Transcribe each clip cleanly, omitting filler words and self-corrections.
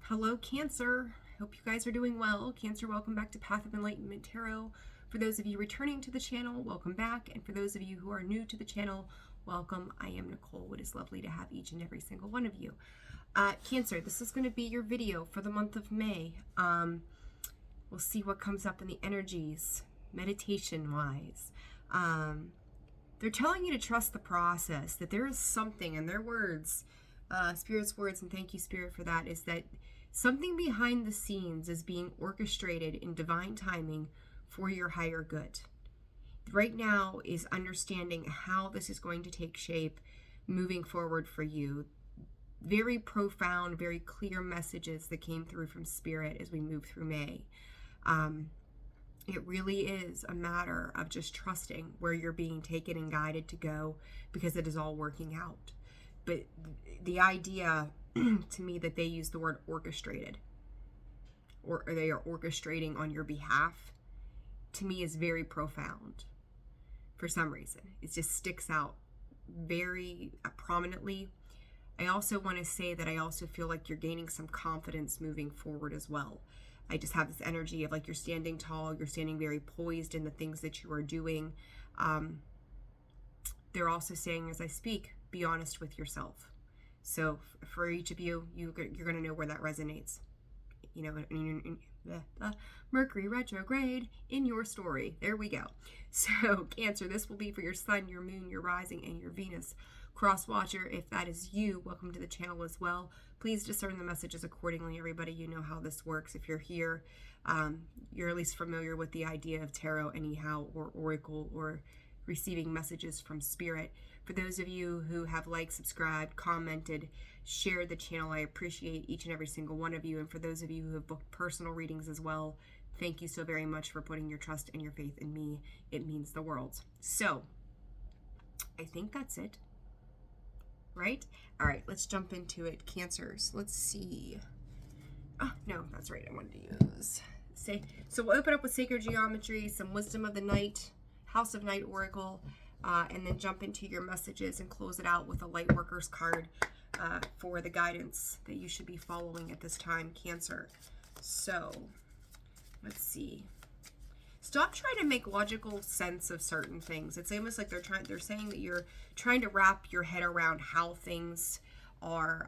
Hello, Cancer. Hope you guys are doing well. Cancer, welcome back to Path of Enlightenment Tarot. For those of you returning to the channel, welcome back. And for those of you who are new to the channel, welcome. I am Nicole. It is lovely to have each and every single one of you. Cancer, this is going to be your video for the month of May. We'll see what comes up in the energies, meditation-wise. They're telling you to trust the process, that there is something in their words, Spirit's words, and thank you, Spirit, for that, is that something behind the scenes is being orchestrated in divine timing for your higher good. Right now is understanding how this is going to take shape moving forward for you. Very profound, very clear messages that came through from Spirit as we move through May. It really is a matter of just trusting where you're being taken and guided to go, because it is all working out. But the idea to me that they use the word orchestrated, or they are orchestrating on your behalf, to me is very profound for some reason. It just sticks out very prominently. I also want to say that I also feel like you're gaining some confidence moving forward as well. I just have this energy of like you're standing tall, you're standing very poised in the things that you are doing. They're also saying as I speak, be honest with yourself. So for each of you, you're going to know where that resonates. You know, in Mercury retrograde in your story. There we go. So Cancer, this will be for your sun, your moon, your rising, and your Venus cross watcher. If that is you, welcome to the channel as well. Please discern the messages accordingly, everybody. You know how this works. If you're here, you're at least familiar with the idea of tarot anyhow, or oracle, or receiving messages from Spirit. For those of you who have liked, subscribed, commented, shared the channel, I appreciate each and every single one of you. And for those of you who have booked personal readings as well, thank you so very much for putting your trust and your faith in me. It means the world. So I think that's it, right? All right, let's jump into it. Cancers, let's see. Oh, no, that's right. I wanted to use so we'll open up with sacred geometry, some wisdom of the night, House of Night Oracle, and then jump into your messages and close it out with a light workers card for the guidance that you should be following at this time, Cancer. So let's see. Stop trying to make logical sense of certain things. It's almost like they're saying that you're trying to wrap your head around how things are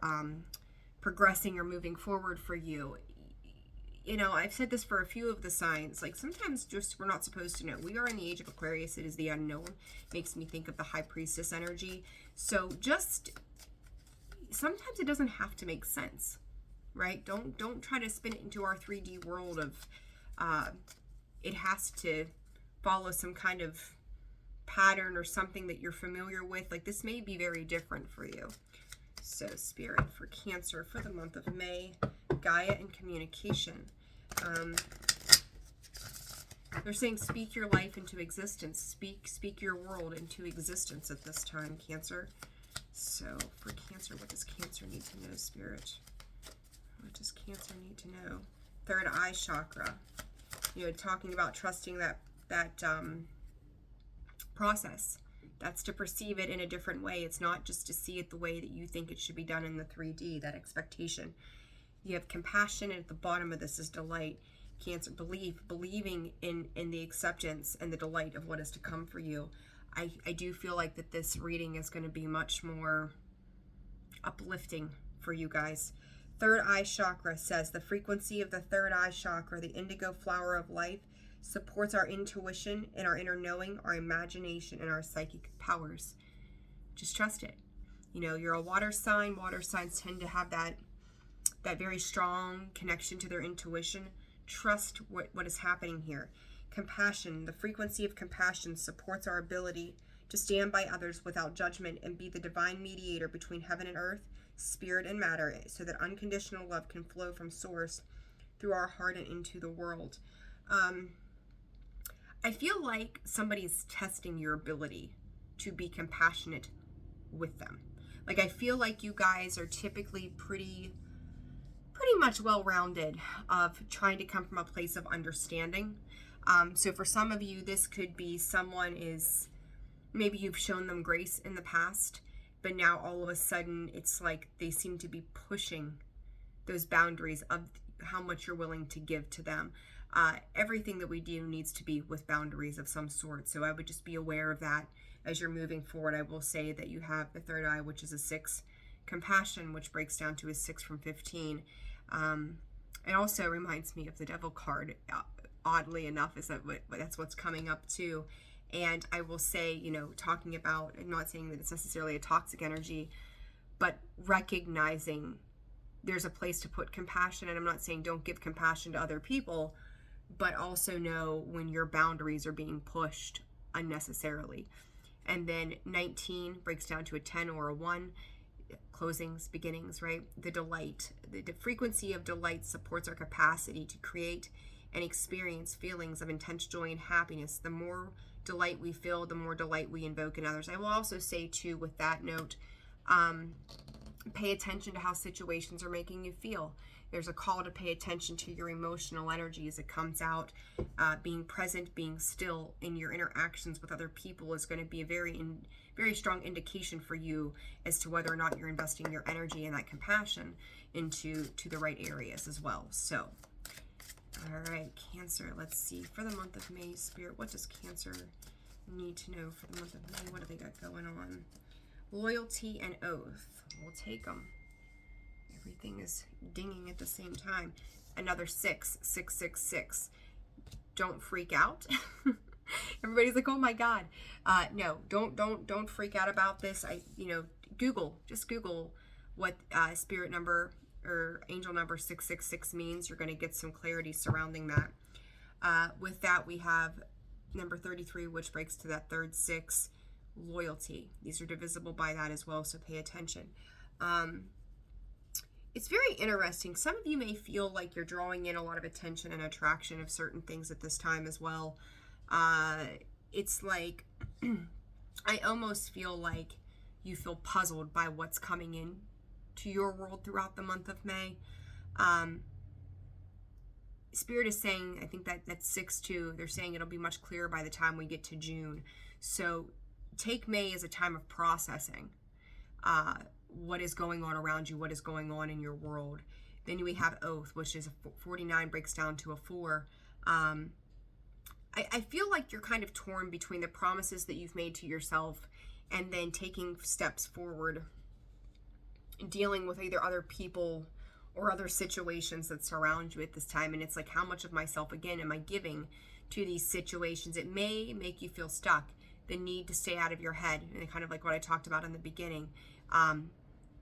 progressing or moving forward for you. You know, I've said this for a few of the signs, like sometimes just we're not supposed to know. We are in the age of Aquarius. It is the unknown. Makes me think of the High Priestess energy. So just sometimes it doesn't have to make sense, right? Don't try to spin it into our 3D world of it has to follow some kind of pattern or something that you're familiar with. Like this may be very different for you. So Spirit, for Cancer for the month of May, Gaia and communication. They're saying speak your life into existence. Speak your world into existence at this time, Cancer. So for Cancer, what does Cancer need to know, Spirit? What does Cancer need to know? Third eye chakra. You know, talking about trusting that process. That's to perceive it in a different way. It's not just to see it the way that you think it should be done in the 3D, that expectation. You have compassion, and at the bottom of this is delight. Cancer, believing in the acceptance and the delight of what is to come for you. I do feel like that this reading is going to be much more uplifting for you guys. Third eye chakra says the frequency of the third eye chakra, the indigo flower of life, supports our intuition and our inner knowing, our imagination, and our psychic powers. Just trust it. You know, you're a water sign. Water signs tend to have that very strong connection to their intuition. Trust what is happening here. Compassion, the frequency of compassion supports our ability to stand by others without judgment and be the divine mediator between heaven and earth, spirit and matter, so that unconditional love can flow from source through our heart and into the world. I feel like somebody's testing your ability to be compassionate with them. Like I feel like you guys are typically pretty much well-rounded of trying to come from a place of understanding. So for some of you, this could be someone is, maybe you've shown them grace in the past, but now all of a sudden it's like they seem to be pushing those boundaries of how much you're willing to give to them. Everything that we do needs to be with boundaries of some sort. So I would just be aware of that as you're moving forward. I will say that you have the third eye, which is a 6, compassion, which breaks down to a 6 from 15. It also reminds me of the devil card, oddly enough, is that that's what's coming up too. And I will say, you know, talking about, I'm not saying that it's necessarily a toxic energy, but recognizing there's a place to put compassion. And I'm not saying don't give compassion to other people, but also know when your boundaries are being pushed unnecessarily. And then 19 breaks down to a 10 or a 1. Closings, beginnings, right? The delight, the frequency of delight supports our capacity to create and experience feelings of intense joy and happiness. The more delight we feel, the more delight we invoke in others. I will also say too, with that note, pay attention to how situations are making you feel. There's a call to pay attention to your emotional energy as it comes out. Being present, being still in your interactions with other people is going to be a very strong indication for you as to whether or not you're investing your energy and that compassion into the right areas as well. So, all right, Cancer, let's see. For the month of May, Spirit, what does Cancer need to know for the month of May? What do they got going on? Loyalty and oath. We'll take them. Everything is dinging at the same time. Another 6, 6, 6, 6. Don't freak out. Everybody's like, oh my God. No, don't freak out about this. Just Google what spirit number or angel number 666 means. You're going to get some clarity surrounding that. With that, we have number 33, which breaks to that third 6, loyalty. These are divisible by that as well, so pay attention. It's very interesting. Some of you may feel like you're drawing in a lot of attention and attraction of certain things at this time as well. It's like, I almost feel like you feel puzzled by what's coming in to your world throughout the month of May. Spirit is saying, I think that's 6-2. They're saying it'll be much clearer by the time we get to June. So take May as a time of processing. What is going on around you, what is going on in your world. Then we have oath, which is 49, breaks down to a 4. I feel like you're kind of torn between the promises that you've made to yourself and then taking steps forward, dealing with either other people or other situations that surround you at this time. And it's like, how much of myself, again, am I giving to these situations? It may make you feel stuck. The need to stay out of your head, and kind of like what I talked about in the beginning.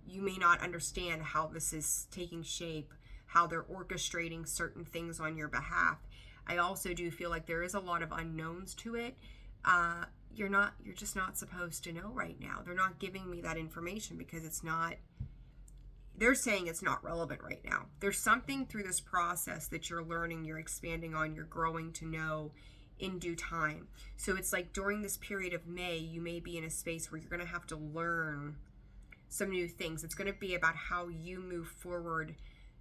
You may not understand how this is taking shape, how they're orchestrating certain things on your behalf. I also do feel like there is a lot of unknowns to it. You're just not supposed to know right now. They're not giving me that information because they're saying it's not relevant right now. There's something through this process that you're learning, you're expanding on, you're growing to know in due time. So it's like during this period of May, you may be in a space where you're going to have to learn some new things. It's going to be about how you move forward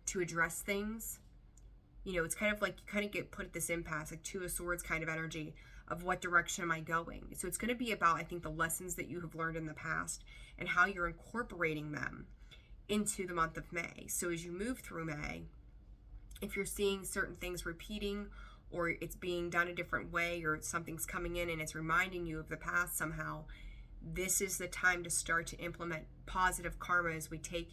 to address things. You know, it's kind of like you kind of get put at this impasse, like 2 of Swords kind of energy of what direction am I going? So it's going to be about, I think, the lessons that you have learned in the past and how you're incorporating them into the month of May. So as you move through May, if you're seeing certain things repeating, or it's being done a different way, or something's coming in and it's reminding you of the past somehow, this is the time to start to implement positive karma as we take,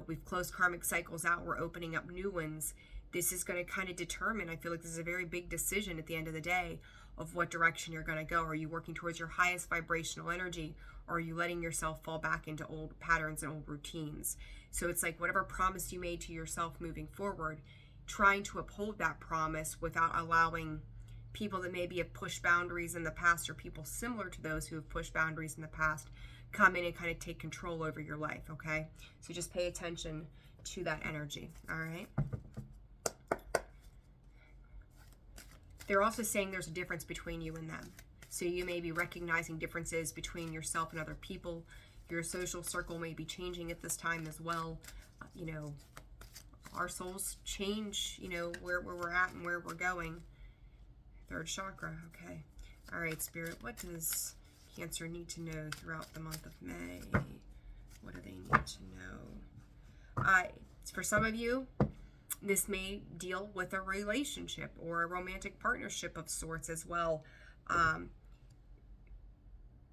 we've closed karmic cycles out, we're opening up new ones. This is going to kind of determine, I feel like this is a very big decision at the end of the day of what direction you're going to go. Are you working towards your highest vibrational energy, or are you letting yourself fall back into old patterns and old routines? So it's like whatever promise you made to yourself moving forward, trying to uphold that promise without allowing people that maybe have pushed boundaries in the past, or people similar to those who have pushed boundaries in the past, come in and kind of take control over your life, okay? So just pay attention to that energy, all right? They're also saying there's a difference between you and them. So you may be recognizing differences between yourself and other people. Your social circle may be changing at this time as well. Our souls change, where we're at and where we're going. Third chakra, okay. All right, Spirit, what does Cancer need to know throughout the month of May? What do they need to know? For some of you, this may deal with a relationship or a romantic partnership of sorts as well.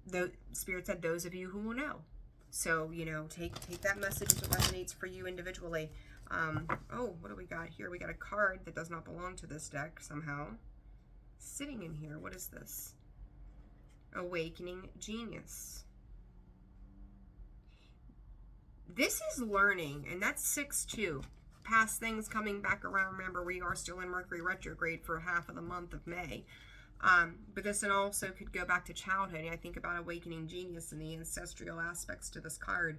The Spirit said those of you who will know. So, you know, take that message as it resonates for you individually. Oh, what do we got here? We got a card that does not belong to this deck somehow. Sitting in here. What is this? Awakening Genius. This is learning, and that's 6-2. Past things coming back around. Remember, we are still in Mercury retrograde for half of the month of May. But this also could go back to childhood. And I think about Awakening Genius and the ancestral aspects to this card.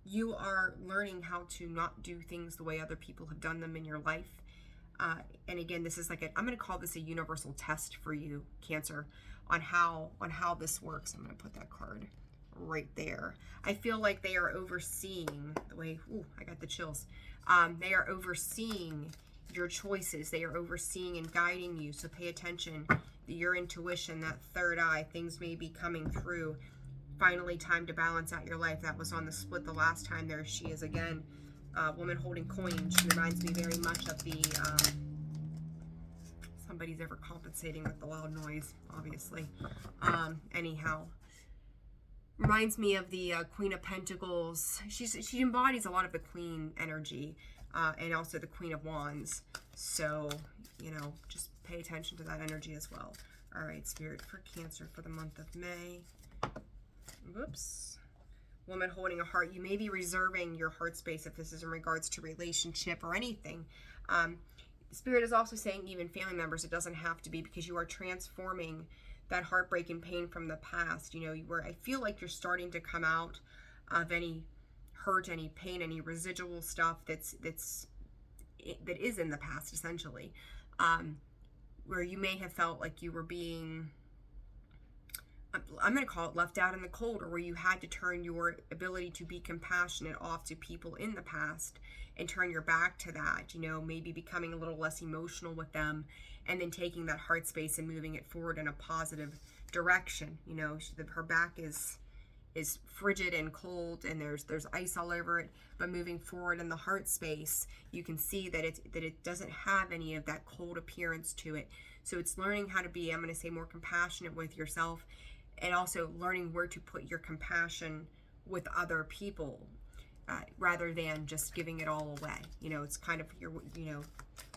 You are learning how to not do things the way other people have done them in your life. And again, this is like I'm going to call this a universal test for you, Cancer, on how this works. I'm going to put that card right there. I feel like they are overseeing the way, I got the chills. They are overseeing your choices. They are overseeing and guiding you. So pay attention. Your intuition, that third eye, things may be coming through. Finally, time to balance out your life. That was on the split the last time. There she is again. Woman holding coin. She reminds me very much of the somebody's ever compensating with the loud noise, obviously. Anyhow, reminds me of the Queen of Pentacles. She embodies a lot of the Queen energy, and also the Queen of Wands. So, you know, just pay attention to that energy as well. All right, Spirit, for Cancer for the month of May. Whoops. Woman holding a heart. You may be reserving your heart space if this is in regards to relationship or anything. Spirit is also saying even family members, it doesn't have to be, because you are transforming that heartbreak and pain from the past. You know, I feel like you're starting to come out of any hurt, any pain, any residual stuff that is in the past, essentially. Where you may have felt like you were being, I'm going to call it left out in the cold, or where you had to turn your ability to be compassionate off to people in the past and turn your back to that, you know, maybe becoming a little less emotional with them, and then taking that heart space and moving it forward in a positive direction. You know, her back is frigid and cold, and there's ice all over it, but moving forward in the heart space, you can see that it doesn't have any of that cold appearance to it. So it's learning how to be, I'm going to say, more compassionate with yourself, and also learning where to put your compassion with other people, rather than just giving it all away. You know, it's kind of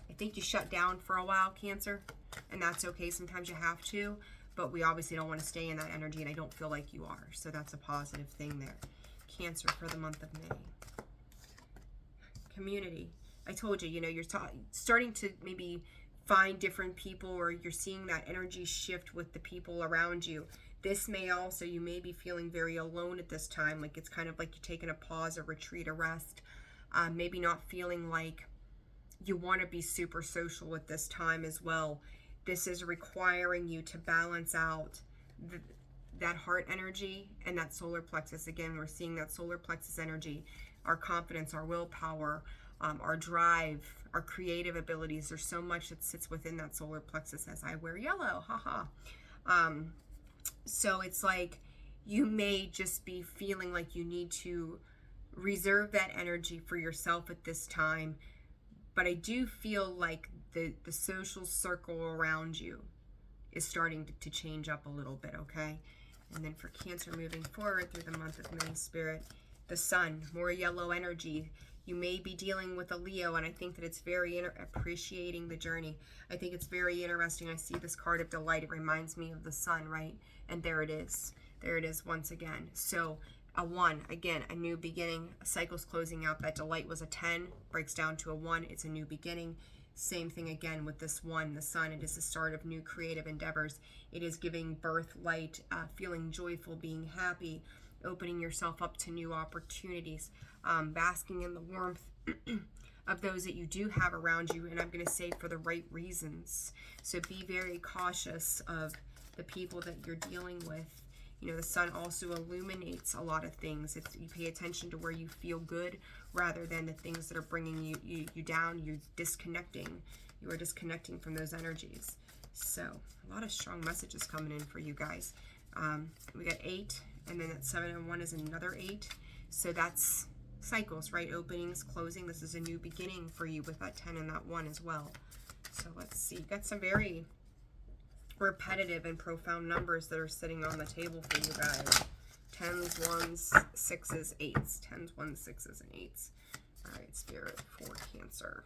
I think you shut down for a while, Cancer, and that's okay. Sometimes you have to, but we obviously don't want to stay in that energy, and I don't feel like you are. So that's a positive thing there. Cancer for the month of May. Community. I told you, you know, you're starting to maybe find different people, or you're seeing that energy shift with the people around you. This may also, you may be feeling very alone at this time, like it's kind of like you're taking a pause, a retreat, a rest. Maybe not feeling like you want to be super social at this time as well. This is requiring you to balance out that heart energy and that solar plexus. Again, we're seeing that solar plexus energy, our confidence, our willpower, our drive, our creative abilities. There's so much that sits within that solar plexus. As I wear yellow, haha. So it's like you may just be feeling like you need to reserve that energy for yourself at this time. But I do feel like the social circle around you is starting to change up a little bit, okay? And then for Cancer, moving forward through the month of May, Spirit, the Sun, more yellow energy. You may be dealing with a Leo, and I think that it's very appreciating the journey. I think it's very interesting. I see this card of delight. It reminds me of the sun, right? And there it is. There it is once again. So a 1, again, a new beginning. A cycle's closing out. That delight was a 10, breaks down to a 1. It's a new beginning. Same thing again with this 1, the sun. It is the start of new creative endeavors. It is giving birth, light, feeling joyful, being happy, opening yourself up to new opportunities, basking in the warmth of those that you do have around you, and I'm going to say for the right reasons. So be very cautious of the people that you're dealing with. You know, the sun also illuminates a lot of things. You pay attention to where you feel good rather than the things that are bringing you down. You're disconnecting. You are disconnecting from those energies. So a lot of strong messages coming in for you guys. We got 8, and then that 7 and 1 is another 8. So that's cycles, right? Openings, closing. This is a new beginning for you with that 10 and that 1 as well. So let's see. Got some very repetitive and profound numbers that are sitting on the table for you guys. 10s, 1s, 6s, 8s. 10s, 1s, 6s, and 8s. All right, Spirit for Cancer.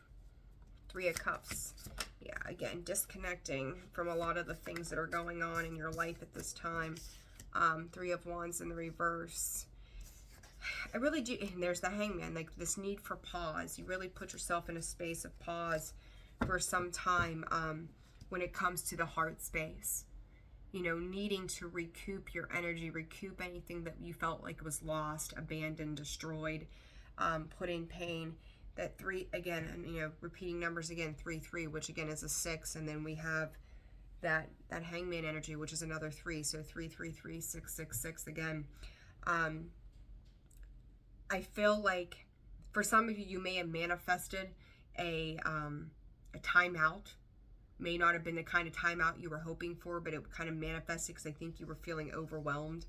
3 of Cups. Yeah, again, disconnecting from a lot of the things that are going on in your life at this time. 3 of Wands in the reverse. I really do, and there's the Hangman, like this need for pause. You really put yourself in a space of pause for some time when it comes to the heart space. You know, needing to recoup your energy, recoup anything that you felt like was lost, abandoned, destroyed, put in pain. That 3, again, and you know, repeating numbers again, 3, 3, which again is a 6, and then we have that Hangman energy, which is another 3, so 3, 3, 3, 6, 6, 6 again. I feel like for some of you, you may have manifested a timeout. May not have been the kind of timeout you were hoping for, but it kind of manifested because I think you were feeling overwhelmed.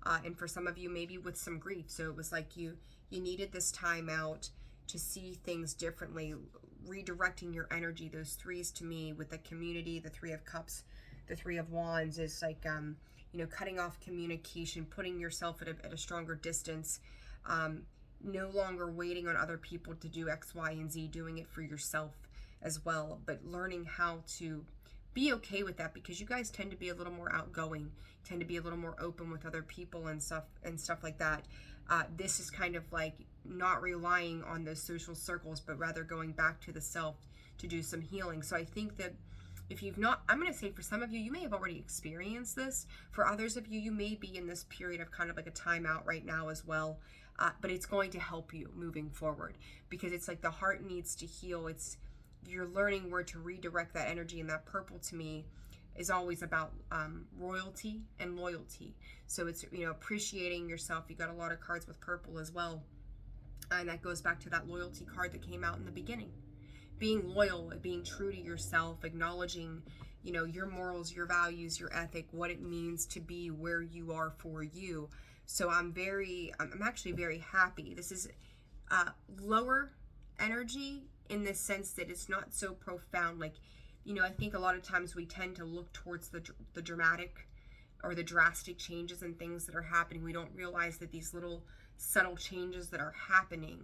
And for some of you, maybe with some grief. So it was like you needed this timeout to see things differently, redirecting your energy. Those 3s to me with the community, the 3 of Cups, the 3 of Wands is like, you know, cutting off communication, putting yourself at a stronger distance, no longer waiting on other people to do X, Y, and Z, doing it for yourself as well, but learning how to be okay with that, because you guys tend to be a little more outgoing, tend to be a little more open with other people and stuff like that. This is kind of like not relying on those social circles, but rather going back to the self to do some healing. So I think that if you've not, I'm going to say for some of you, you may have already experienced this. For others of you, you may be in this period of kind of like a timeout right now as well. But it's going to help you moving forward, because it's like the heart needs to heal. You're learning where to redirect that energy, and that purple to me is always about royalty and loyalty. So it's, you know, appreciating yourself. You got a lot of cards with purple as well. And that goes back to that loyalty card that came out in the beginning. Being loyal, being true to yourself, acknowledging, you know, your morals, your values, your ethic, what it means to be where you are for you. So I'm actually very happy. This is lower energy in the sense that it's not so profound. Like, you know, I think a lot of times we tend to look towards the dramatic or the drastic changes and things that are happening. We don't realize that these little subtle changes that are happening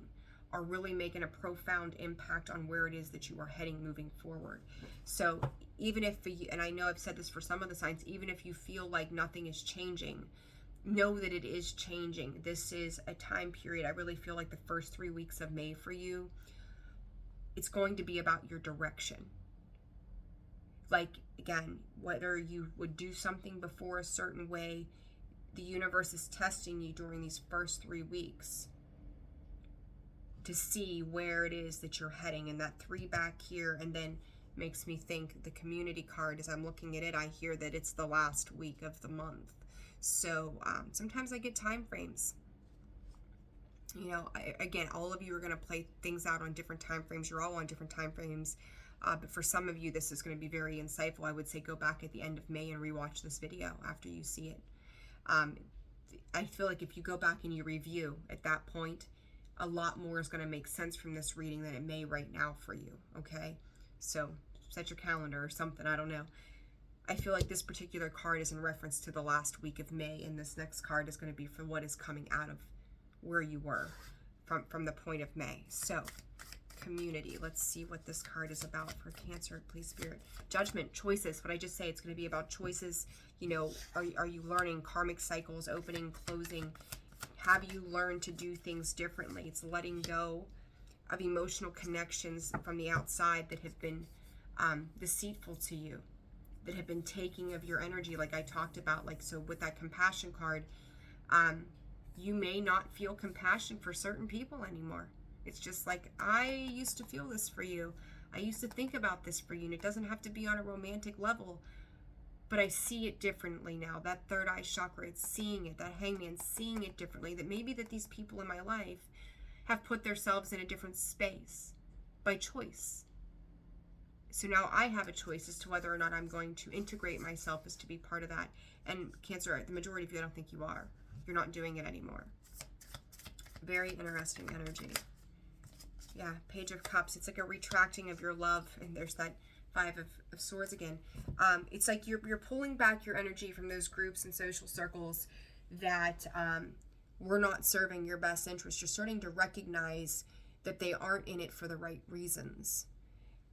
are really making a profound impact on where it is that you are heading moving forward. So even if, and I know I've said this for some of the signs, even if you feel like nothing is changing, know that it is changing. This is a time period. I really feel like the first 3 weeks of May for you, it's going to be about your direction. Like, again, whether you would do something before a certain way, the universe is testing you during these first 3 weeks to see where it is that you're heading. And that 3 back here, and then makes me think the community card, as I'm looking at it, I hear that it's the last week of the month. So sometimes I get time frames. You know, again, all of you are going to play things out on different time frames. You're all on different time frames. But for some of you, this is going to be very insightful. I would say go back at the end of May and rewatch this video after you see it. I feel like if you go back and you review at that point, a lot more is going to make sense from this reading than it may right now for you. Okay? So set your calendar or something. I don't know. I feel like this particular card is in reference to the last week of May, and this next card is going to be for what is coming out of where you were from the point of May. So, community. Let's see what this card is about for Cancer, please, Spirit. Judgment, choices. What I just say, it's going to be about choices. You know, are you learning karmic cycles, opening, closing? Have you learned to do things differently? It's letting go of emotional connections from the outside that have been deceitful to you, that have been taking of your energy, like I talked about. Like, so with that compassion card, you may not feel compassion for certain people anymore. It's just like, I used to feel this for you. I used to think about this for you. And it doesn't have to be on a romantic level, but I see it differently now. That third eye chakra, it's seeing it. That Hangman, seeing it differently. That maybe that these people in my life have put themselves in a different space by choice. So now I have a choice as to whether or not I'm going to integrate myself as to be part of that. And Cancer, the majority of you, I don't think you are. You're not doing it anymore. Very interesting energy. Yeah, Page of Cups. It's like a retracting of your love. And there's that Five of Swords again. It's like you're pulling back your energy from those groups and social circles that were not serving your best interest. You're starting to recognize that they aren't in it for the right reasons.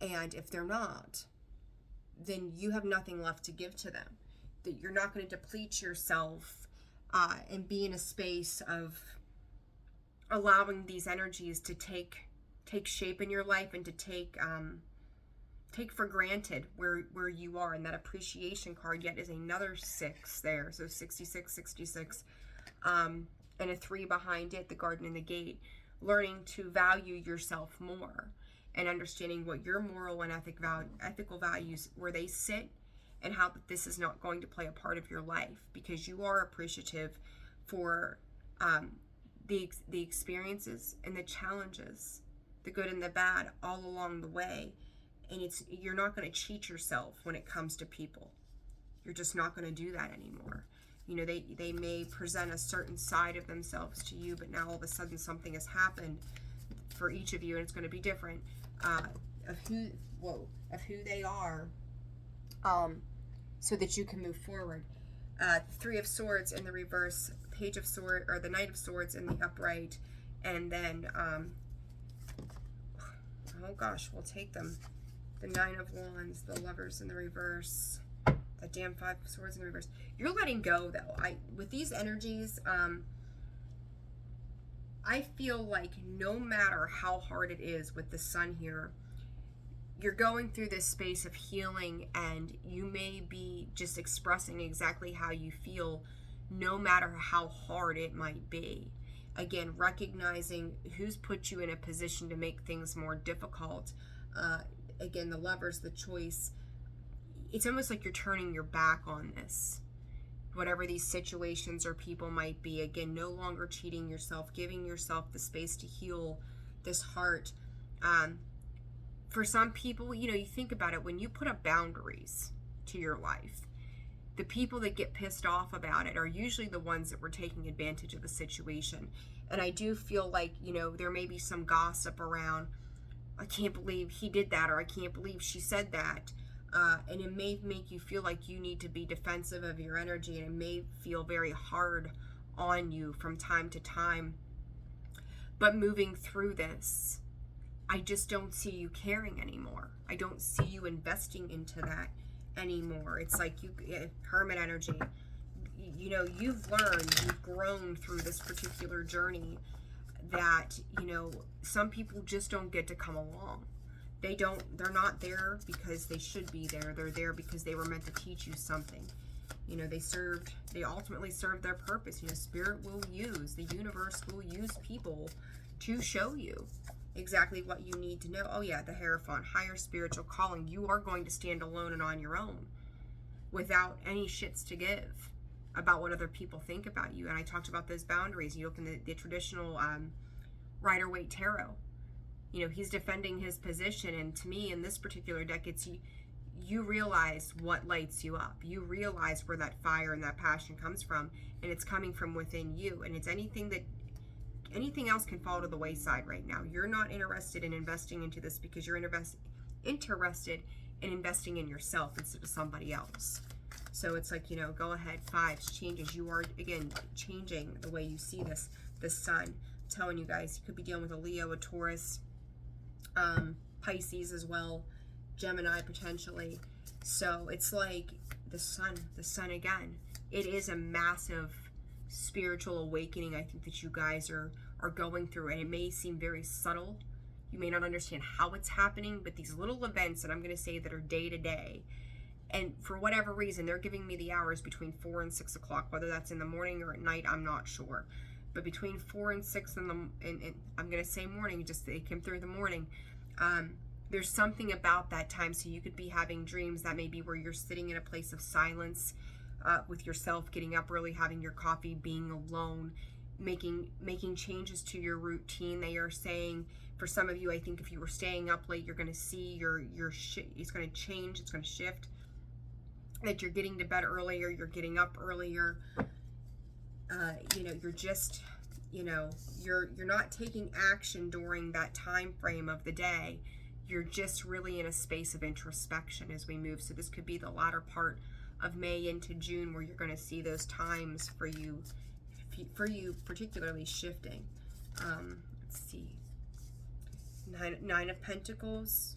And if they're not, then you have nothing left to give to them. That you're not going to deplete yourself and be in a space of allowing these energies to take shape in your life and to take for granted where you are. And that appreciation card yet is another 6 there. So 66, 66, and a 3 behind it, the garden and the gate. Learning to value yourself more and understanding what your moral and ethical values, where they sit, and how this is not going to play a part of your life, because you are appreciative for the experiences and the challenges, the good and the bad, all along the way. And you're not going to cheat yourself when it comes to people. You're just not going to do that anymore. You know, they may present a certain side of themselves to you, but now all of a sudden something has happened for each of you, and it's going to be different of who they are, so that you can move forward. 3 of Swords in the reverse, Page of Swords, or the Knight of Swords in the upright, and then oh gosh, we'll take them. The 9 of Wands, the Lovers in the reverse, that damn 5 of Swords in the reverse. You're letting go, though. With these energies, I feel like no matter how hard it is with the Sun here, you're going through this space of healing, and you may be just expressing exactly how you feel, no matter how hard it might be. Again, recognizing who's put you in a position to make things more difficult. Again, the Lovers, the Choice. It's almost like you're turning your back on this. Whatever these situations or people might be. Again, no longer cheating yourself, giving yourself the space to heal this heart. For some people, you know, you think about it, when you put up boundaries to your life, the people that get pissed off about it are usually the ones that were taking advantage of the situation. And I do feel like, you know, there may be some gossip around, I can't believe he did that, or I can't believe she said that. And it may make you feel like you need to be defensive of your energy, and it may feel very hard on you from time to time. But moving through this, I just don't see you caring anymore. I don't see you investing into that anymore. It's like hermit energy. You know, you've learned, you've grown through this particular journey that, you know, some people just don't get to come along. They're not there because they should be there. They're there because they were meant to teach you something. You know, they ultimately served their purpose. You know, Spirit will use, the universe will use people to show you exactly what you need to know. Oh yeah, the Hierophant, higher spiritual calling. You are going to stand alone and on your own without any shits to give about what other people think about you. And I talked about those boundaries. You look in the traditional Rider-Waite Tarot. You know, he's defending his position, and to me, in this particular deck, it's you realize what lights you up. You realize where that fire and that passion comes from, and it's coming from within you. And it's anything else can fall to the wayside right now. You're not interested in investing into this because you're interested in investing in yourself instead of somebody else. So it's like, you know, go ahead, 5s, changes. You are, again, changing the way you see the Sun. I'm telling you guys, you could be dealing with a Leo, a Taurus, Pisces as well, Gemini potentially. So it's like the sun again. It is a massive spiritual awakening, I think, that you guys are going through, and it may seem very subtle. You may not understand how it's happening, but these little events that I'm going to say that are day to day, and for whatever reason, they're giving me the hours between 4 and 6 o'clock, whether that's in the morning or at night, I'm not sure. But between 4 and 6 and I'm going to say morning, just they came through the morning, there's something about that time. So you could be having dreams that may be where you're sitting in a place of silence with yourself, getting up early, having your coffee, being alone, making changes to your routine. They are saying, for some of you, I think if you were staying up late, you're going to see it's going to change, it's going to shift, that you're getting to bed earlier, you're getting up earlier. You know, you're not taking action during that time frame of the day. You're just really in a space of introspection as we move. So this could be the latter part of May into June where you're going to see those times for you particularly shifting. Let's see. Nine of Pentacles,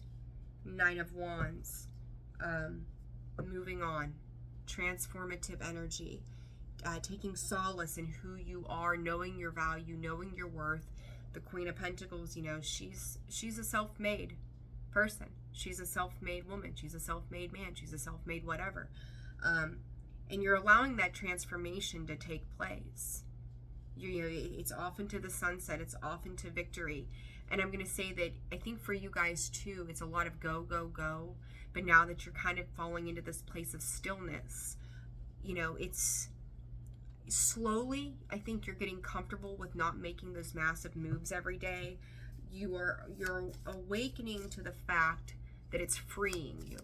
Nine of Wands. Moving on. Transformative energy. Taking solace in who you are, knowing your value, knowing your worth. The Queen of Pentacles, she's a self-made person. She's a self-made woman. She's a self-made man. She's a self-made whatever. And you're allowing that transformation to take place. It's off into the sunset. It's off into victory. And I'm going to say that I think for you guys too, it's a lot of go, go, go. But now that you're kind of falling into this place of stillness, it's slowly, I think you're getting comfortable with not making those massive moves every day. You're awakening to the fact that it's freeing you.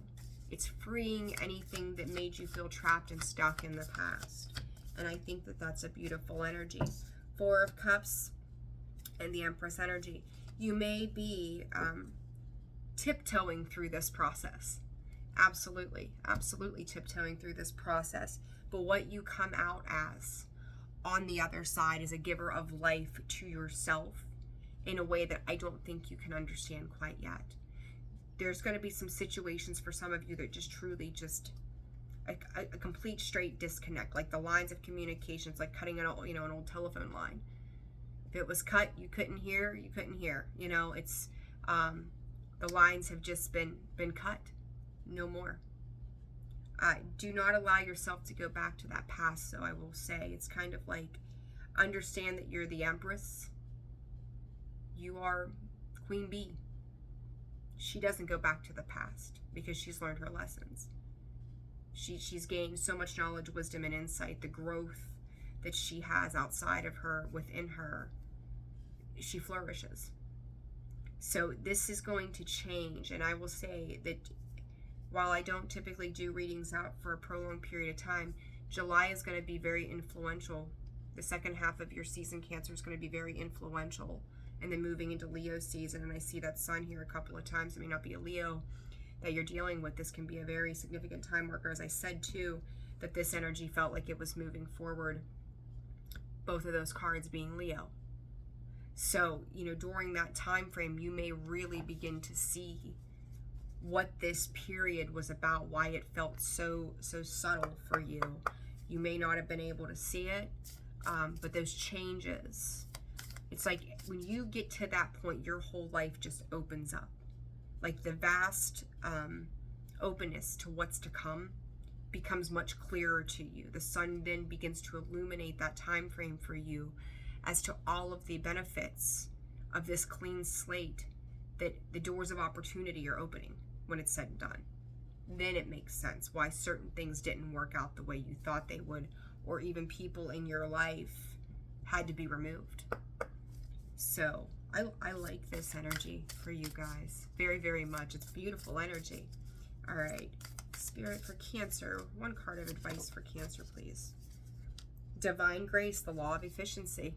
It's freeing anything that made you feel trapped and stuck in the past. And I think that that's a beautiful energy. Four of Cups and the Empress energy. You may be tiptoeing through this process. Absolutely, absolutely tiptoeing through this process. But what you come out as on the other side is a giver of life to yourself in a way that I don't think you can understand quite yet. There's going to be some situations for some of you that just truly just a complete straight disconnect, like the lines of communication. It's like cutting an old telephone line. If it was cut, you couldn't hear. It's the lines have just been cut. No more. Do not allow yourself to go back to that past. So I will say it's kind of like, understand that you're the Empress. You are Queen Bee. She doesn't go back to the past because she's learned her lessons. She's gained so much knowledge, wisdom, and insight. The growth that she has outside of her, within her, she flourishes. So this is going to change. And I will say that while I don't typically do readings out for a prolonged period of time, July is going to be very influential. The second half of your season, Cancer, is going to be very influential. And then moving into Leo season, and I see that sun here a couple of times. It may not be a Leo that you're dealing with. This can be a very significant time marker. As I said too, that this energy felt like it was moving forward. Both of those cards being Leo. So, during that time frame, you may really begin to see what this period was about, why it felt so subtle for you. You may not have been able to see it, but those changes, it's like when you get to that point, your whole life just opens up. Like the vast openness to what's to come becomes much clearer to you. The sun then begins to illuminate that time frame for you as to all of the benefits of this clean slate, that the doors of opportunity are opening when it's said and done. Then it makes sense why certain things didn't work out the way you thought they would, or even people in your life had to be removed. So I like this energy for you guys very, very much. It's beautiful energy. All right, Spirit for Cancer, one card of advice for Cancer, please. Divine Grace, the law of efficiency.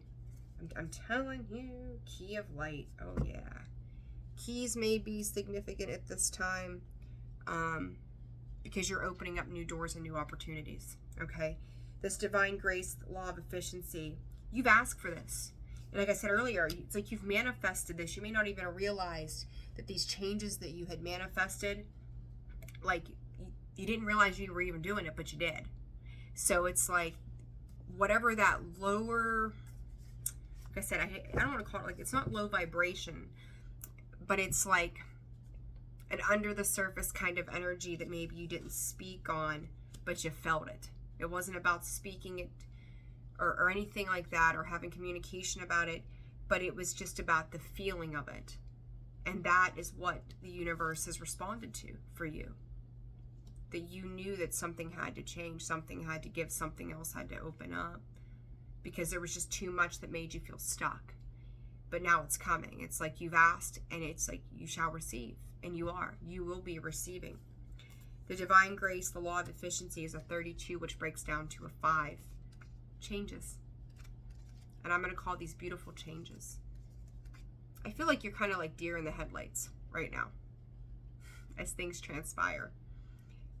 I'm telling you, Key of Light. Oh yeah, keys may be significant at this time because you're opening up new doors and new opportunities. Okay, this Divine Grace, law of efficiency, you've asked for this. And like I said earlier, it's like you've manifested this. You may not even realize that these changes that you had manifested, like you didn't realize you were even doing it, but you did. So it's like whatever that lower, like I said, I don't want to call it, like, it's not low vibration, but it's like an under the surface kind of energy that maybe you didn't speak on, but you felt it. It wasn't about speaking it or anything like that, or having communication about it, but it was just about the feeling of it. And that is what the universe has responded to for you. That you knew that something had to change, something had to give, something else had to open up, because there was just too much that made you feel stuck. But now it's coming. It's like you've asked, and it's like you shall receive, and you are. You will be receiving. The Divine Grace, the law of efficiency, is a 32, which breaks down to a 5. Changes. And I'm going to call these beautiful changes. I feel like you're kind of like deer in the headlights right now as things transpire.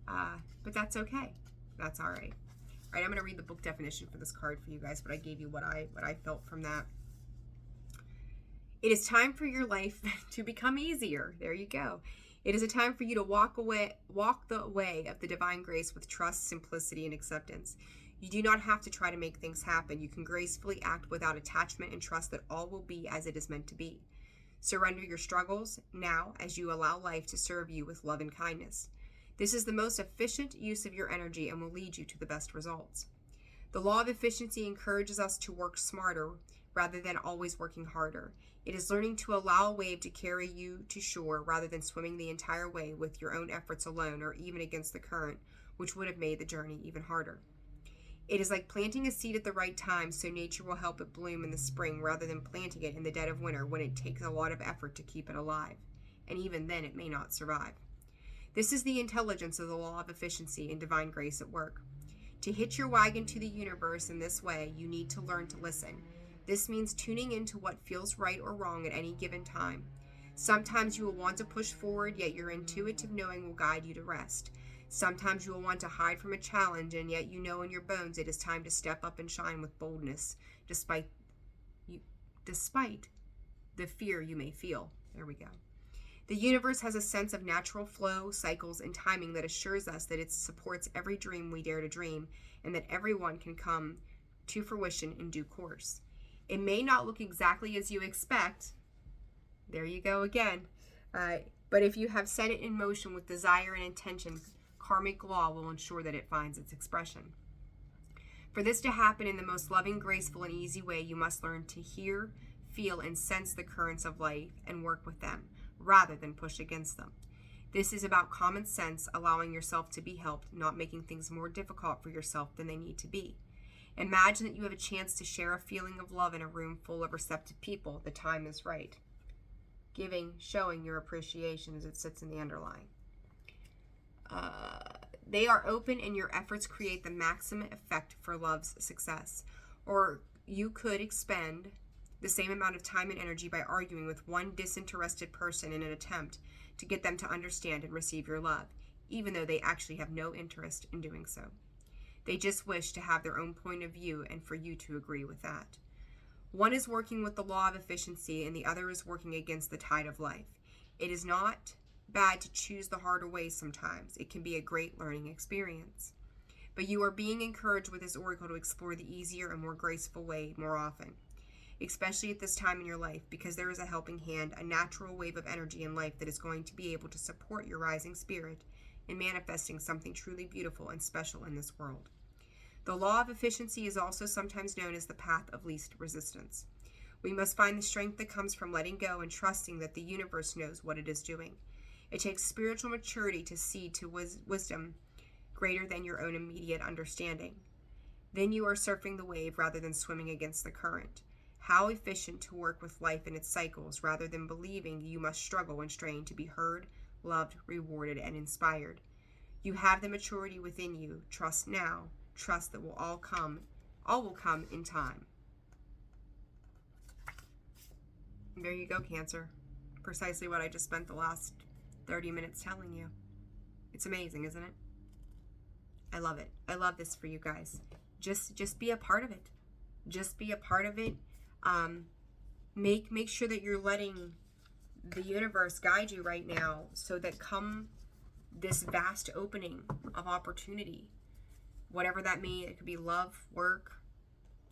But that's okay. That's all right. All right, I'm going to read the book definition for this card for you guys, but I gave you what I felt from that. It is time for your life to become easier. There you go. It is a time for you to walk the way of the divine grace with trust, simplicity, and acceptance. You do not have to try to make things happen. You can gracefully act without attachment and trust that all will be as it is meant to be. Surrender your struggles now as you allow life to serve you with love and kindness. This is the most efficient use of your energy and will lead you to the best results. The law of efficiency encourages us to work smarter rather than always working harder. It is learning to allow a wave to carry you to shore rather than swimming the entire way with your own efforts alone or even against the current, which would have made the journey even harder. It is like planting a seed at the right time so nature will help it bloom in the spring rather than planting it in the dead of winter when it takes a lot of effort to keep it alive. And even then it may not survive. This is the intelligence of the law of efficiency and divine grace at work. To hitch your wagon to the universe in this way, you need to learn to listen. This means tuning into what feels right or wrong at any given time. Sometimes you will want to push forward, yet your intuitive knowing will guide you to rest. Sometimes you will want to hide from a challenge, and yet you know in your bones it is time to step up and shine with boldness, despite the fear you may feel. There we go. The universe has a sense of natural flow, cycles, and timing that assures us that it supports every dream we dare to dream, and that everyone can come to fruition in due course. It may not look exactly as you expect. There you go again. But if you have set it in motion with desire and intention, karmic law will ensure that it finds its expression. For this to happen in the most loving, graceful, and easy way, you must learn to hear, feel, and sense the currents of life and work with them, rather than push against them. This is about common sense, allowing yourself to be helped, not making things more difficult for yourself than they need to be. Imagine that you have a chance to share a feeling of love in a room full of receptive people. The time is right. Giving, showing your appreciation as it sits in the underlying. They are open and your efforts create the maximum effect for love's success. Or you could expend the same amount of time and energy by arguing with one disinterested person in an attempt to get them to understand and receive your love, even though they actually have no interest in doing so. They just wish to have their own point of view and for you to agree with that. One is working with the law of efficiency and the other is working against the tide of life. It is not bad to choose the harder way sometimes. It can be a great learning experience. But you are being encouraged with this oracle to explore the easier and more graceful way more often, especially at this time in your life, because there is a helping hand, a natural wave of energy in life that is going to be able to support your rising spirit in manifesting something truly beautiful and special in this world. The law of efficiency is also sometimes known as the path of least resistance. We must find the strength that comes from letting go and trusting that the universe knows what it is doing. It takes spiritual maturity to see to wisdom greater than your own immediate understanding. Then you are surfing the wave rather than swimming against the current. How efficient to work with life in its cycles rather than believing you must struggle and strain to be heard, loved, rewarded, and inspired. You have the maturity within you. Trust now. Trust that all will come in time. And there you go, Cancer. Precisely what I just spent the last 30 minutes telling you. It's amazing, isn't it? I love it. I love this for you guys. Just be a part of it. Just be a part of it. Make sure that you're letting the universe guide you right now so that come this vast opening of opportunity, whatever that means, it could be love, work,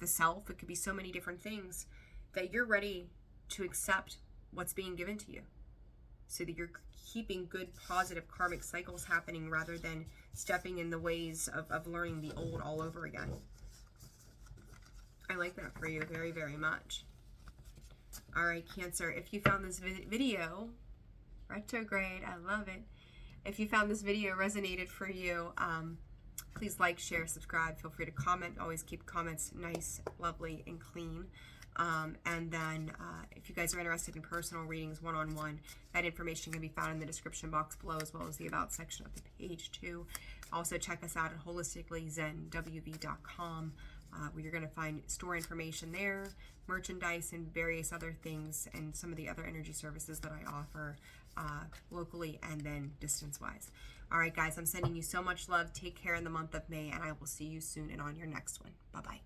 the self, it could be so many different things, that you're ready to accept what's being given to you so that you're keeping good, positive karmic cycles happening rather than stepping in the ways of learning the old all over again. I like that for you very, very much. All right, Cancer, if you found this video, retrograde, I love it. If you found this video resonated for you, please like, share, subscribe. Feel free to comment. Always keep comments nice, lovely, and clean. And then if you guys are interested in personal readings one-on-one, that information can be found in the description box below, as well as the About section of the page too. Also check us out at holisticallyzenwv.com. where you're going to find store information there, merchandise, and various other things, and some of the other energy services that I offer locally and then distance-wise. All right, guys, I'm sending you so much love. Take care in the month of May, and I will see you soon and on your next one. Bye-bye.